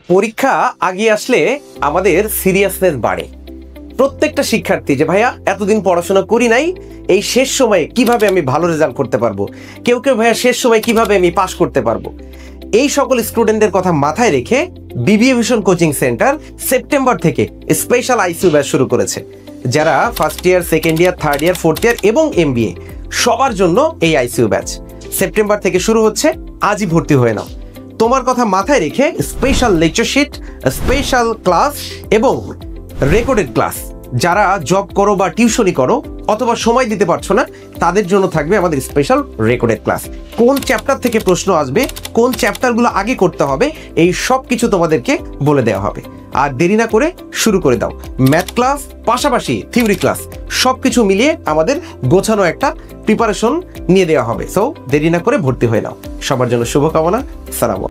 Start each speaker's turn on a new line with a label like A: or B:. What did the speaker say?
A: পরীক্ষা আগিয়ে আসলে আমাদের সিরিয়াসনেস বাড়ে। প্রত্যেকটা শিক্ষার্থী যে ভাইয়া এতদিন পড়াশোনা করি নাই, এই শেষ সময়ে কিভাবে আমি ভালো রেজাল্ট করতে পারবো, কেউ কেউ ভাইয়া শেষ সময় কিভাবে আমি পাশ করতে পারবো, এই সকল স্টুডেন্টদের কথা মাথায় রেখে BBA vision coaching centre September থেকে স্পেশাল আইসিইউ ব্যাচ শুরু করেছে। যারা first year, second year, third year, fourth year এবং এমবিএ সবার জন্য এই আইসিইউ ব্যাচ সেপ্টেম্বর থেকে শুরু হচ্ছে। আজই ভর্তি হয়ে নাও। তোমার কথা মাথায় রেখে special lecture sheet, special class এবং রেকর্ডেড ক্লাস। যারা জব করো বা টিউশনি করো অথবা সময় দিতে পারছো না, তাদের জন্য থাকবে আমাদের স্পেশাল রেকর্ডেড ক্লাস। কোন চ্যাপ্টার থেকে প্রশ্ন আসবে, কোন চ্যাপ্টারগুলো আগে করতে হবে, এই সব কিছু তোমাদেরকে বলে দেওয়া হবে। আর দেরি না করে শুরু করে দাও। ম্যাথ ক্লাস পাশাপাশি থিওরি ক্লাস সব কিছু মিলিয়ে আমাদের গোছানো একটা প্রিপারেশন নিয়ে দেওয়া হবে। সো দেরি না করে ভর্তি হয়ে নাও। সবার জন্য শুভকামনা। সালাম।